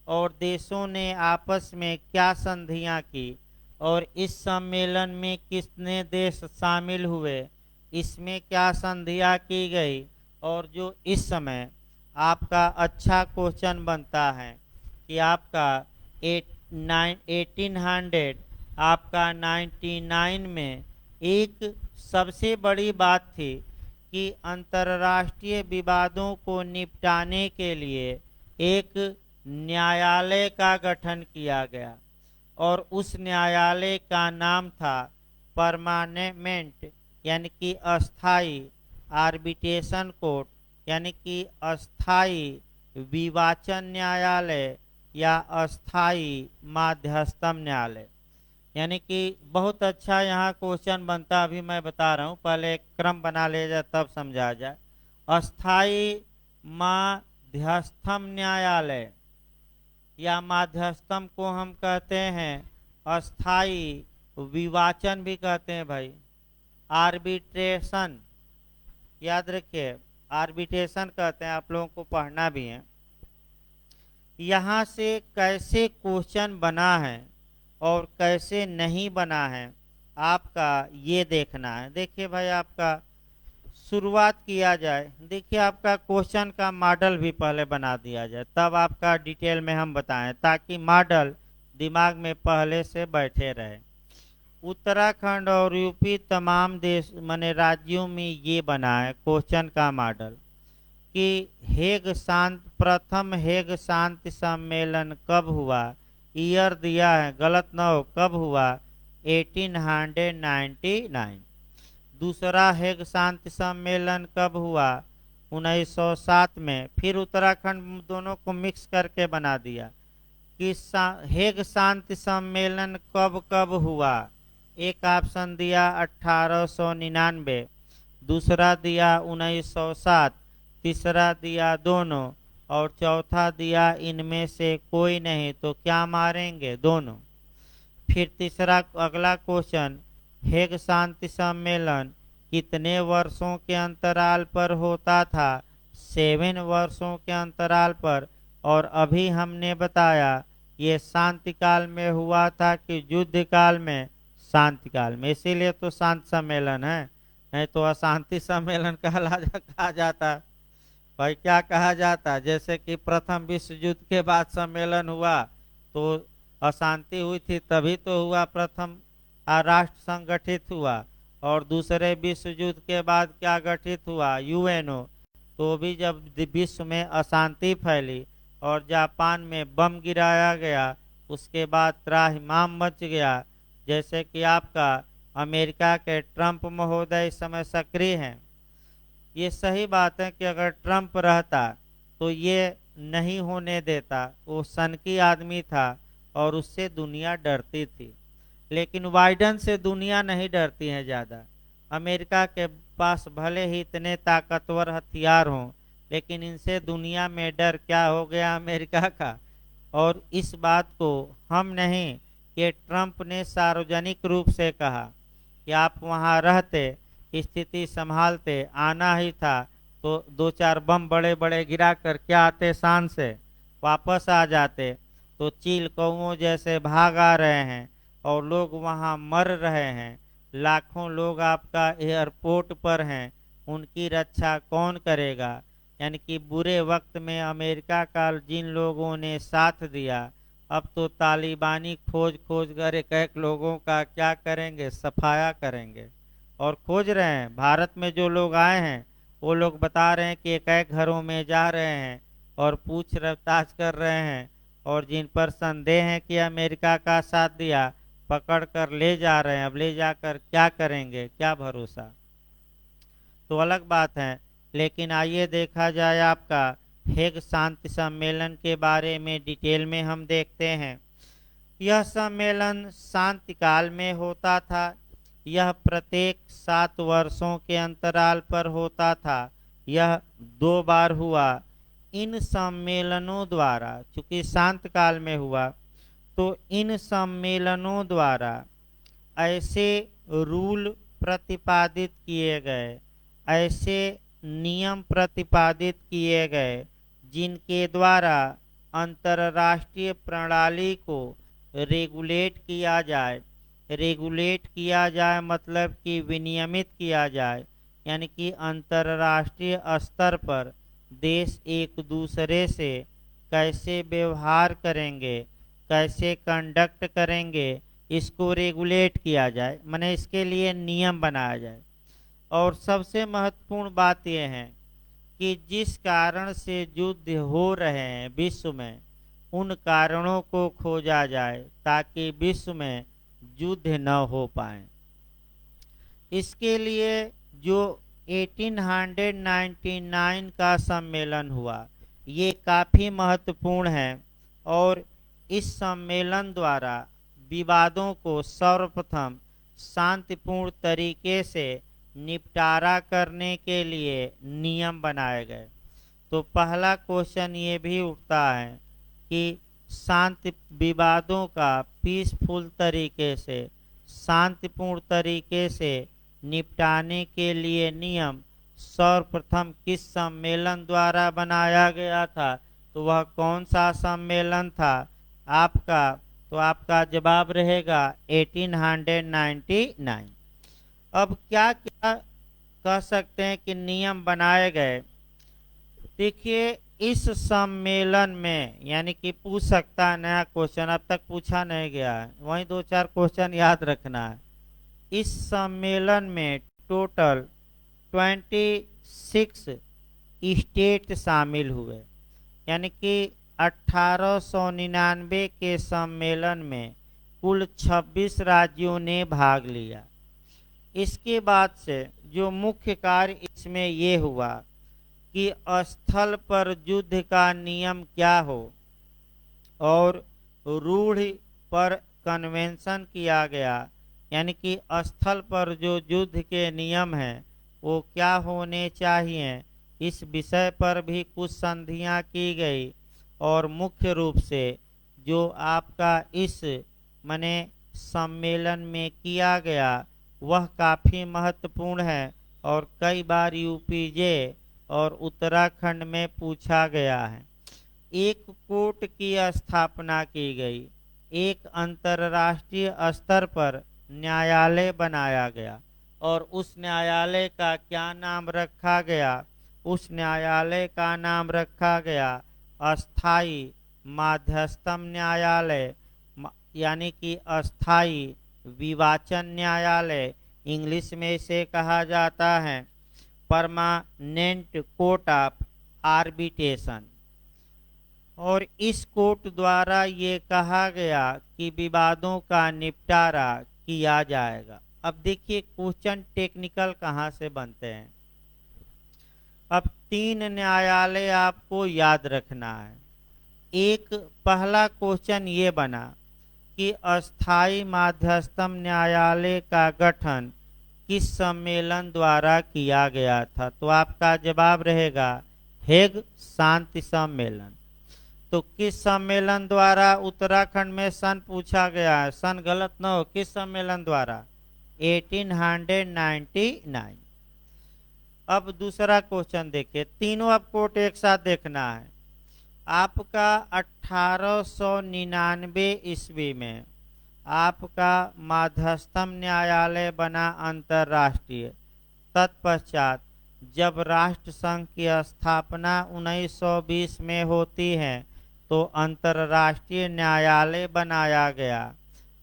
और देशों ने आपस में क्या संधियां की, और इस सम्मेलन में कितने देश शामिल हुए, इसमें क्या संधियां की गई। और जो इस समय आपका अच्छा क्वेश्चन बनता है कि आपका 1800 आपका 99 में एक सबसे बड़ी बात थी कि अंतर्राष्ट्रीय विवादों को निपटाने के लिए एक न्यायालय का गठन किया गया, और उस न्यायालय का नाम था परमानेंट यानी कि अस्थाई आर्बिट्रेशन कोर्ट, यानी कि अस्थाई विवाचन न्यायालय या अस्थाई माध्यस्थम न्यायालय। यानी कि बहुत अच्छा यहाँ क्वेश्चन बनता, अभी मैं बता रहा हूँ, पहले एक क्रम बना ले जाए तब समझा जाए। अस्थाई माध्यस्थम न्यायालय या माध्यस्थम को हम कहते हैं अस्थाई विवाचन भी कहते हैं भाई, आर्बिट्रेशन याद रखिए, आर्बिट्रेशन कहते हैं, आप लोगों को पढ़ना भी है। यहाँ से कैसे क्वेश्चन बना है और कैसे नहीं बना है आपका ये देखना है। देखिए भाई, आपका शुरुआत किया जाए, देखिए आपका क्वेश्चन का मॉडल भी पहले बना दिया जाए, तब आपका डिटेल में हम बताएं, ताकि मॉडल दिमाग में पहले से बैठे रहे। उत्तराखंड और यूपी तमाम देश माने राज्यों में ये बना है क्वेश्चन का मॉडल कि प्रथम हेग शांति सम्मेलन कब हुआ। ईयर दिया है, गलत ना हो, कब हुआ? 1899। दूसरा हेग शांति सम्मेलन कब हुआ? 1907 में। फिर उत्तराखंड दोनों को मिक्स करके बना दिया कि हेग शांति सम्मेलन कब कब हुआ। एक ऑप्शन दिया 1899, दूसरा दिया 1907, तीसरा दिया दोनों, और चौथा दिया इनमें से कोई नहीं, तो क्या मारेंगे? दोनों। फिर तीसरा अगला क्वेश्चन, हेग शांति सम्मेलन कितने वर्षों के अंतराल पर होता था? 7 वर्षों के अंतराल पर। और अभी हमने बताया ये शांति काल में हुआ था कि युद्ध काल में? शांति काल में, इसीलिए तो शांति सम्मेलन है, नहीं तो अशांति सम्मेलन कहा जाता भाई। क्या कहा जाता? जैसे कि प्रथम विश्व युद्ध के बाद सम्मेलन हुआ तो अशांति हुई थी, तभी तो हुआ प्रथम राष्ट्र संगठित हुआ, और दूसरे विश्व युद्ध के बाद क्या गठित हुआ? यूएनओ। तो भी जब विश्व में अशांति फैली और जापान में बम गिराया गया, उसके बाद त्राहिमाम मच गया। जैसे कि आपका अमेरिका के ट्रंप महोदय इस समय सक्रिय हैं। ये सही बात है कि अगर ट्रंप रहता तो ये नहीं होने देता, वो सनकी आदमी था और उससे दुनिया डरती थी। लेकिन बाइडन से दुनिया नहीं डरती है ज़्यादा। अमेरिका के पास भले ही इतने ताकतवर हथियार हों, लेकिन इनसे दुनिया में डर क्या हो गया अमेरिका का। और इस बात को हम नहीं, कि ट्रंप ने सार्वजनिक रूप से कहा कि आप वहां रहते, स्थिति संभालते, आना ही था तो 2-4 बम बड़े बड़े गिरा कर क्या आते, शान से वापस आ जाते। तो चील कौओं जैसे भाग आ रहे हैं और लोग वहां मर रहे हैं, लाखों लोग आपका एयरपोर्ट पर हैं, उनकी रक्षा कौन करेगा? यानी कि बुरे वक्त में अमेरिका का जिन लोगों ने साथ दिया, अब तो तालिबानी खोज खोज कर एक एक लोगों का क्या करेंगे? सफाया करेंगे। और खोज रहे हैं, भारत में जो लोग आए हैं वो लोग बता रहे हैं कि एक एक घरों में जा रहे हैं और पूछताछ कर रहे हैं, और जिन पर संदेह है कि अमेरिका का साथ दिया, पकड़ कर ले जा रहे हैं। अब ले जाकर क्या करेंगे, क्या भरोसा, तो अलग बात है। लेकिन आइए देखा जाए आपका हेग शांति सम्मेलन के बारे में डिटेल में हम देखते हैं। यह सम्मेलन शांति काल में होता था। यह प्रत्येक 7 वर्षों के अंतराल पर होता था। यह 2 बार हुआ। इन सम्मेलनों द्वारा, चूंकि शांत काल में हुआ, तो इन सम्मेलनों द्वारा ऐसे रूल प्रतिपादित किए गए, ऐसे नियम प्रतिपादित किए गए जिनके द्वारा अंतर्राष्ट्रीय प्रणाली को रेगुलेट किया जाए। रेगुलेट किया जाए मतलब कि विनियमित किया जाए, यानी कि अंतर्राष्ट्रीय स्तर पर देश एक दूसरे से कैसे व्यवहार करेंगे, कैसे कंडक्ट करेंगे, इसको रेगुलेट किया जाए, माने इसके लिए नियम बनाया जाए। और सबसे महत्वपूर्ण बात यह है कि जिस कारण से युद्ध हो रहे हैं विश्व में, उन कारणों को खोजा जाए ताकि विश्व में युद्ध न हो पाए। इसके लिए जो 1899 का सम्मेलन हुआ, ये काफ़ी महत्वपूर्ण है। और इस सम्मेलन द्वारा विवादों को सर्वप्रथम शांतिपूर्ण तरीके से निपटारा करने के लिए नियम बनाए गए। तो पहला क्वेश्चन ये भी उठता है कि शांति विवादों का पीसफुल तरीके से, शांतिपूर्ण तरीके से निपटाने के लिए नियम सर्वप्रथम किस सम्मेलन द्वारा बनाया गया था, तो वह कौन सा सम्मेलन था आपका, तो आपका जवाब रहेगा 1899। अब क्या क्या कह सकते हैं कि नियम बनाए गए। देखिए इस सम्मेलन में, यानी कि पूछ सकता है नया क्वेश्चन, अब तक पूछा नहीं गया है, वहीं 2-4 क्वेश्चन याद रखना है। इस सम्मेलन में टोटल 26 स्टेट शामिल हुए, यानी कि 1899 के सम्मेलन में कुल 26 राज्यों ने भाग लिया। इसके बाद से जो मुख्य कार्य इसमें ये हुआ कि स्थल पर युद्ध का नियम क्या हो, और रूढ़ पर कन्वेंशन किया गया, यानी कि स्थल पर जो युद्ध के नियम हैं वो क्या होने चाहिए, इस विषय पर भी कुछ संधियां की गई। और मुख्य रूप से जो आपका इस माने सम्मेलन में किया गया वह काफ़ी महत्वपूर्ण है और कई बार यूपीजे और उत्तराखंड में पूछा गया है। एक कोर्ट की स्थापना की गई, एक अंतर्राष्ट्रीय स्तर पर न्यायालय बनाया गया, और उस न्यायालय का क्या नाम रखा गया, उस न्यायालय का नाम रखा गया अस्थाई माध्यस्थम न्यायालय, यानी कि अस्थाई विवाचन न्यायालय, इंग्लिश में इसे कहा जाता है परमानेंट कोर्ट ऑफ आर्बिट्रेशन। और इस कोर्ट द्वारा ये कहा गया कि विवादों का निपटारा किया जाएगा। अब देखिए क्वेश्चन टेक्निकल कहाँ से बनते हैं। अब 3 न्यायालय आपको याद रखना है। एक पहला क्वेश्चन ये बना कि अस्थाई माध्यस्थम न्यायालय का गठन किस सम्मेलन द्वारा किया गया था, तो आपका जवाब रहेगा हेग शांति सम्मेलन। तो किस सम्मेलन द्वारा, उत्तराखंड में सन पूछा गया है, सन गलत न हो, किस सम्मेलन द्वारा 1899। अब दूसरा क्वेश्चन देखिए, तीनों अब कोर्ट एक साथ देखना है। आपका 1899 ईस्वी में आपका माध्यस्थम न्यायालय बना अंतर्राष्ट्रीय। तत्पश्चात जब राष्ट्र संघ की स्थापना 1920 में होती है तो अंतर्राष्ट्रीय न्यायालय बनाया गया,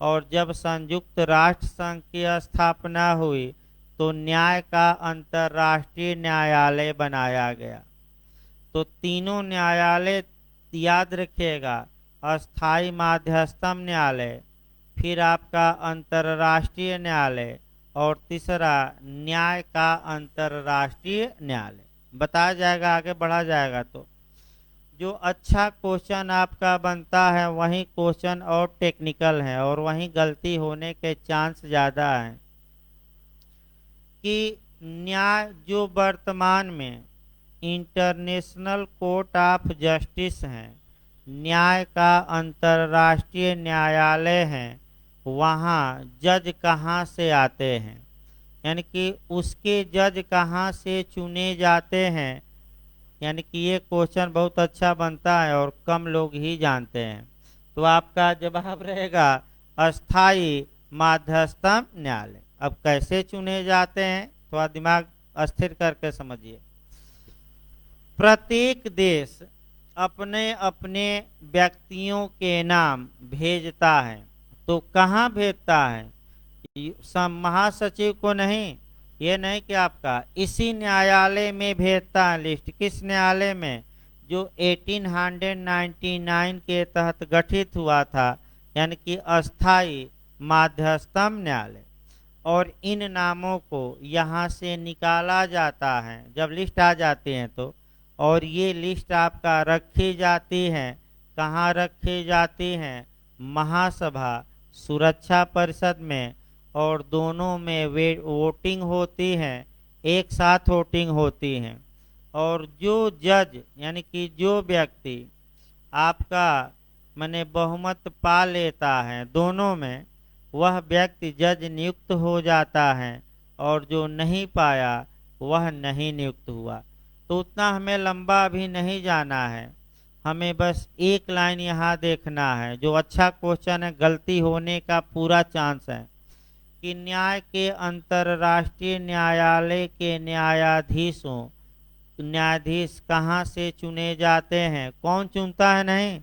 और जब संयुक्त राष्ट्र संघ की स्थापना हुई तो न्याय का अंतर्राष्ट्रीय न्यायालय बनाया गया। तो तीनों न्यायालय याद रखिएगा अस्थाई माध्यस्थम न्यायालय, फिर आपका अंतर्राष्ट्रीय न्यायालय, और तीसरा न्याय का अंतर्राष्ट्रीय न्यायालय। बताया जाएगा, आगे बढ़ा जाएगा। तो जो अच्छा क्वेश्चन आपका बनता है वही क्वेश्चन और टेक्निकल है, और वही गलती होने के चांस ज़्यादा हैं। कि न्याय जो वर्तमान में इंटरनेशनल कोर्ट ऑफ जस्टिस हैं, न्याय का अंतर्राष्ट्रीय न्यायालय है, वहाँ जज कहाँ से आते हैं, यानी कि उसके जज कहाँ से चुने जाते हैं, यानी कि ये क्वेश्चन बहुत अच्छा बनता है और कम लोग ही जानते हैं। तो आपका जवाब रहेगा अस्थाई माध्यस्थम न्यायालय। अब कैसे चुने जाते हैं, थोड़ा दिमाग स्थिर करके समझिए। प्रत्येक देश अपने अपने व्यक्तियों के नाम भेजता है। तो कहाँ भेजता है? महासचिव को नहीं, ये नहीं कि आपका इसी न्यायालय में भेजता है लिस्ट। किस न्यायालय में? जो 1899 के तहत गठित हुआ था, यानी कि अस्थाई माध्यस्थम न्यायालय। और इन नामों को यहाँ से निकाला जाता है जब लिस्ट आ जाती है तो। और ये लिस्ट आपका रखी जाती है, कहाँ रखी जाती है? महासभा सुरक्षा परिषद में, और दोनों में वोटिंग होती है, एक साथ वोटिंग होती है। और जो जज यानी कि जो व्यक्ति आपका माने बहुमत पा लेता है दोनों में, वह व्यक्ति जज नियुक्त हो जाता है, और जो नहीं पाया वह नहीं नियुक्त हुआ। तो उतना हमें लंबा अभी नहीं जाना है, हमें बस एक लाइन यहाँ देखना है। जो अच्छा क्वेश्चन है, गलती होने का पूरा चांस है। कि न्याय के अंतर्राष्ट्रीय न्यायालय के न्यायाधीश कहाँ से चुने जाते हैं? कौन चुनता है? नहीं,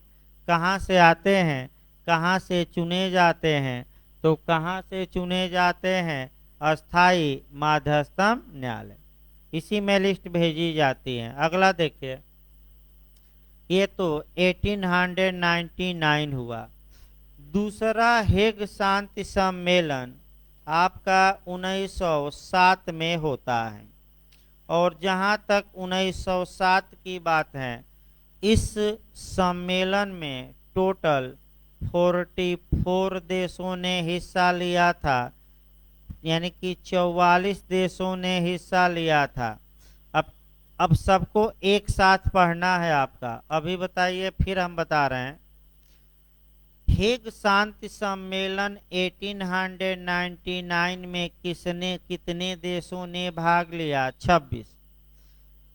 कहाँ से आते हैं, कहाँ से चुने जाते हैं? तो कहाँ से चुने जाते हैं? अस्थाई माध्यस्थम न्यायालय, इसी में लिस्ट भेजी जाती है। अगला देखिए, ये तो 1899 हुआ। दूसरा हेग शांति सम्मेलन आपका 1907 में होता है। और जहाँ तक 1907 की बात है, इस सम्मेलन में टोटल 44 देशों ने हिस्सा लिया था, यानी कि 44 देशों ने हिस्सा लिया था। अब सबको एक साथ पढ़ना है आपका। अभी बताइए, फिर हम बता रहे हैं। हेग शांति सम्मेलन 1899 में कितने देशों ने भाग लिया? 26।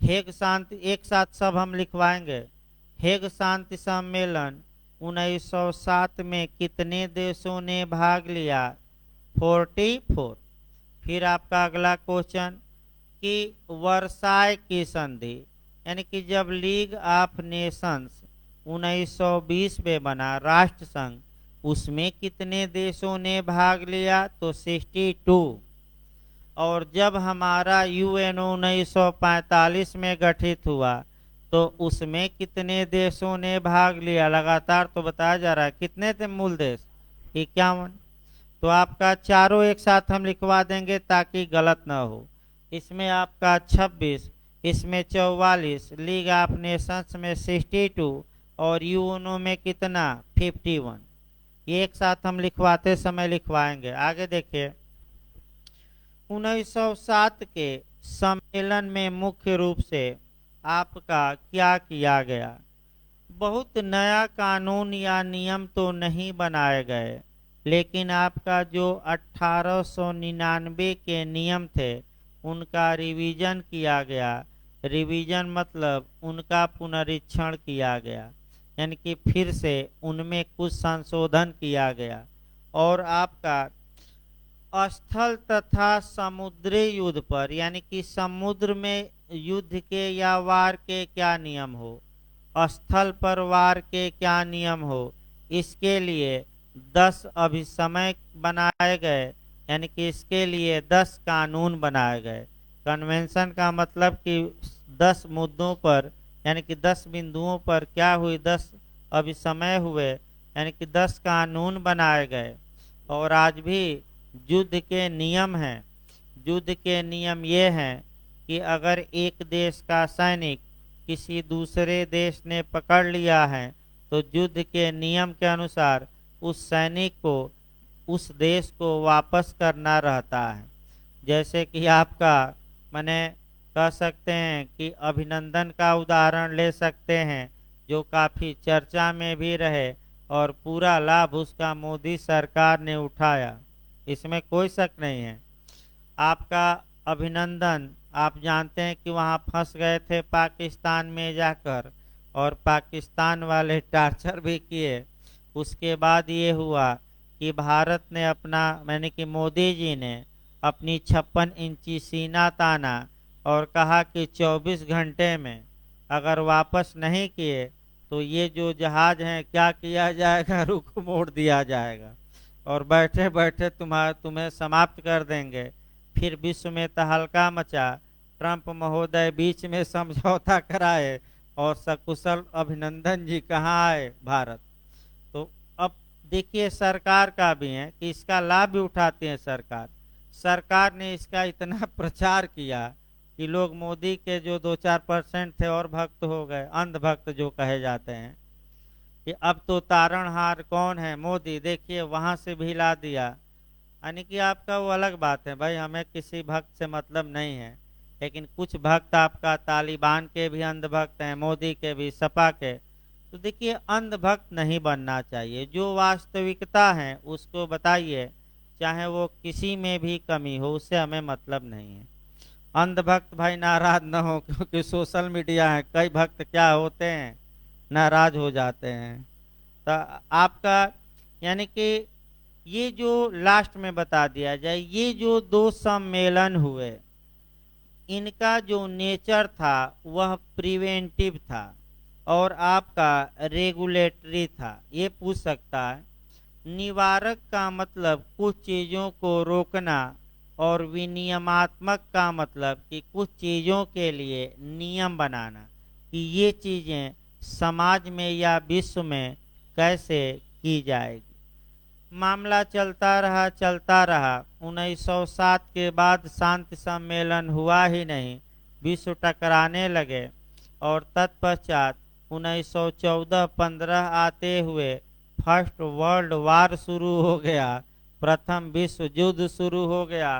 हेग शांति, एक साथ सब हम लिखवाएंगे। हेग शांति सम्मेलन 1907 में कितने देशों ने भाग लिया? 44। फिर आपका अगला क्वेश्चन कि वर्साय की संधि, यानी कि जब लीग ऑफ नेशंस 1920 में बना राष्ट्र संघ, उसमें कितने देशों ने भाग लिया? तो 62। और जब हमारा यूएनओ 1945 में गठित हुआ, तो उसमें कितने देशों ने भाग लिया? लगातार तो बताया जा रहा है। कितने थे मूल देश? 51। तो आपका चारों एक साथ हम लिखवा देंगे ताकि गलत ना हो। इसमें आपका 26, इसमें 44, लीग ऑफ नेशंस में 62, और यूएनओ में कितना? 51। ये एक साथ हम लिखवाते समय लिखवाएंगे। आगे देखिए, 1907 के सम्मेलन में मुख्य रूप से आपका क्या किया गया? बहुत नया कानून या नियम तो नहीं बनाए गए, लेकिन आपका जो 1899 के नियम थे उनका रिवीजन किया गया। रिवीजन मतलब उनका पुनरीक्षण किया गया, यानी कि फिर से उनमें कुछ संशोधन किया गया। और आपका स्थल तथा समुद्री युद्ध पर, यानी कि समुद्र में युद्ध के या वार के क्या नियम हो, स्थल पर वार के क्या नियम हो, इसके लिए 10 अभिसमय बनाए गए, यानी कि इसके लिए 10 कानून बनाए गए। कन्वेंशन का मतलब कि 10 मुद्दों पर, यानी कि 10 बिंदुओं पर क्या हुई? 10 अभी समय हुए, यानी कि 10 कानून बनाए गए और आज भी युद्ध के नियम हैं। युद्ध के नियम ये हैं कि अगर एक देश का सैनिक किसी दूसरे देश ने पकड़ लिया है तो युद्ध के नियम के अनुसार उस सैनिक को उस देश को वापस करना रहता है। जैसे कि आपका माने कह सकते हैं कि अभिनंदन का उदाहरण ले सकते हैं, जो काफ़ी चर्चा में भी रहे और पूरा लाभ उसका मोदी सरकार ने उठाया, इसमें कोई शक नहीं है। आपका अभिनंदन, आप जानते हैं कि वहाँ फंस गए थे पाकिस्तान में जाकर और पाकिस्तान वाले टार्चर भी किए। उसके बाद ये हुआ कि भारत ने अपना मैंने कि मोदी जी ने अपनी 56 इंची सीना ताना और कहा कि 24 घंटे में अगर वापस नहीं किए तो ये जो जहाज हैं क्या किया जाएगा, रुख मोड़ दिया जाएगा और बैठे बैठे तुम्हें समाप्त कर देंगे। फिर विश्व में तहलका मचा, ट्रंप महोदय बीच में समझौता कराए और सकुशल अभिनंदन जी कहाँ आए, भारत। तो अब देखिए सरकार का भी है कि इसका लाभ भी उठाती है सरकार। सरकार ने इसका इतना प्रचार किया कि लोग मोदी के जो 2-4% थे और भक्त हो गए, अंधभक्त जो कहे जाते हैं कि अब तो तारणहार कौन है, मोदी, देखिए वहां से भी ला दिया। यानी कि आपका वो अलग बात है भाई, हमें किसी भक्त से मतलब नहीं है, लेकिन कुछ भक्त आपका तालिबान के भी अंधभक्त हैं, मोदी के भी, सपा के। तो देखिए अंधभक्त नहीं बनना चाहिए, जो वास्तविकता है उसको बताइए, चाहे वो किसी में भी कमी हो, उससे हमें मतलब नहीं है। अंधभक्त भाई नाराज न हो, क्योंकि सोशल मीडिया है, कई भक्त क्या होते हैं, नाराज हो जाते हैं। तो आपका यानी कि ये जो लास्ट में बता दिया जाए, ये जो 2 सम्मेलन हुए, इनका जो नेचर था वह प्रिवेंटिव था और आपका रेगुलेटरी था। ये पूछ सकता है, निवारक का मतलब कुछ चीज़ों को रोकना और विनियमात्मक का मतलब कि कुछ चीज़ों के लिए नियम बनाना कि ये चीज़ें समाज में या विश्व में कैसे की जाएगी। मामला चलता रहा 1907 के बाद शांति सम्मेलन हुआ ही नहीं, विश्व टकराने लगे और तत्पश्चात 1914-15 आते हुए फर्स्ट वर्ल्ड वार शुरू हो गया, प्रथम विश्व युद्ध शुरू हो गया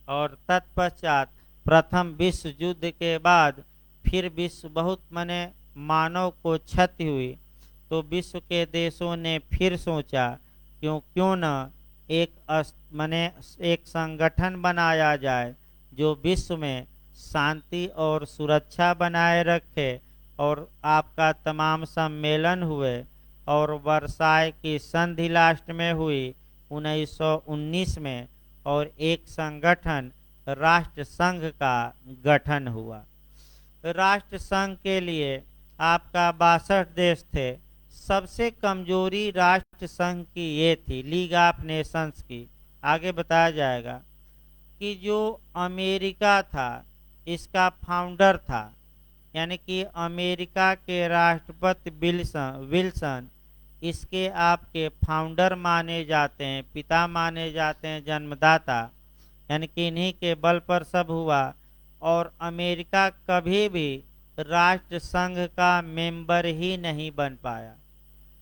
और तत्पश्चात प्रथम विश्व युद्ध के बाद फिर विश्व बहुत मानव को क्षति हुई, तो विश्व के देशों ने फिर सोचा क्यों न एक संगठन बनाया जाए जो विश्व में शांति और सुरक्षा बनाए रखे। और आपका तमाम सम्मेलन हुए और वर्साय की संधि लास्ट में हुई 1919 में और एक संगठन राष्ट्र संघ का गठन हुआ। राष्ट्र संघ के लिए आपका 62 देश थे। सबसे कमजोरी राष्ट्र संघ की ये थी, लीग ऑफ नेशंस की, आगे बताया जाएगा, कि जो अमेरिका था इसका फाउंडर था, यानी कि अमेरिका के राष्ट्रपति विल्सन इसके आपके फाउंडर माने जाते हैं, पिता माने जाते हैं, जन्मदाता, यानी कि इन्हीं के बल पर सब हुआ। और अमेरिका कभी भी राष्ट्र संघ का मेंबर ही नहीं बन पाया।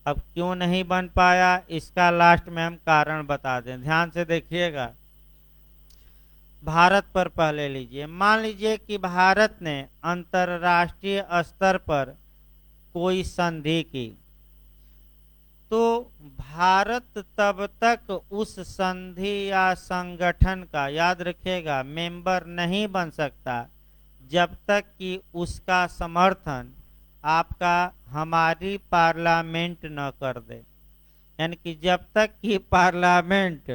अब क्यों नहीं बन पाया, इसका लास्ट में हम कारण बता दें, ध्यान से देखिएगा। भारत पर पहले लीजिए, मान लीजिए कि भारत ने अंतर्राष्ट्रीय स्तर पर कोई संधि की, तो भारत तब तक उस संधि या संगठन का, याद रखिएगा, मेंबर नहीं बन सकता जब तक कि उसका समर्थन आपका हमारी पार्लियामेंट न कर दे। यानी कि जब तक कि पार्लियामेंट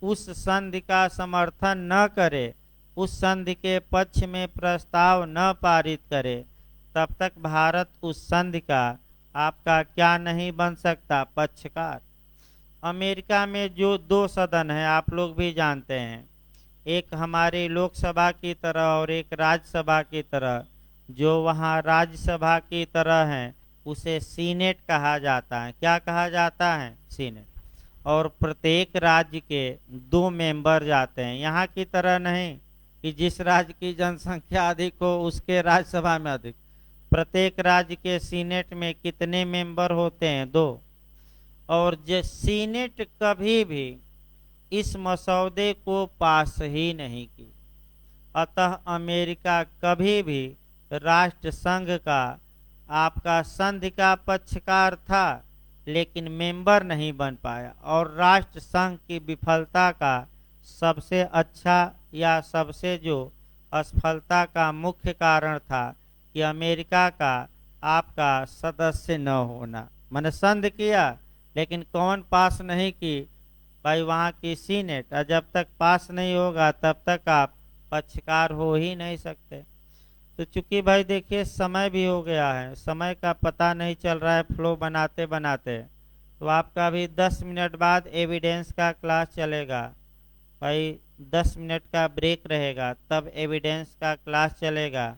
उस संधि का समर्थन न करे, उस संधि के पक्ष में प्रस्ताव न पारित करे, तब तक भारत उस संधि का आपका क्या नहीं बन सकता, पक्षकार। अमेरिका में जो 2 सदन है आप लोग भी जानते हैं, एक हमारी लोकसभा की तरह और एक राज्यसभा की तरह। जो वहाँ राज्यसभा की तरह हैं उसे सीनेट कहा जाता है। क्या कहा जाता है? सीनेट। और प्रत्येक राज्य के 2 मेंबर जाते हैं। यहाँ की तरह नहीं कि जिस राज्य की जनसंख्या अधिक हो उसके राज्यसभा में अधिक। प्रत्येक राज्य के सीनेट में कितने मेंबर होते हैं? 2। और जो सीनेट कभी भी इस मसौदे को पास ही नहीं की। अतः अमेरिका कभी भी राष्ट्र संघ का आपका संधि का पक्षकार था, लेकिन मेंबर नहीं बन पाया। और राष्ट्र संघ की विफलता का सबसे अच्छा या सबसे जो असफलता का मुख्य कारण था कि अमेरिका का आपका सदस्य न होना। मैंने संधि किया लेकिन कौन पास नहीं की? भाई वहाँ की सीनेट। और जब तक पास नहीं होगा तब तक आप पक्षकार हो ही नहीं सकते। तो चूंकि भाई देखिए समय भी हो गया है, समय का पता नहीं चल रहा है फ्लो बनाते बनाते। तो आपका अभी 10 मिनट बाद एविडेंस का क्लास चलेगा। भाई 10 मिनट का ब्रेक रहेगा, तब एविडेंस का क्लास चलेगा।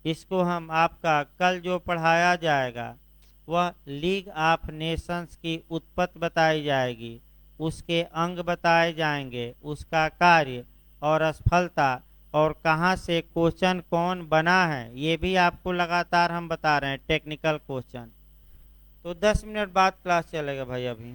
इसको हम आपका कल जो पढ़ाया जाएगा वह लीग ऑफ नेशंस की उत्पत्ति बताई जाएगी, उसके अंग बताए जाएंगे, उसका कार्य और असफलता, और कहाँ से क्वेश्चन कौन बना है ये भी आपको लगातार हम बता रहे हैं, टेक्निकल क्वेश्चन। तो 10 मिनट बाद क्लास चलेगा भाई अभी।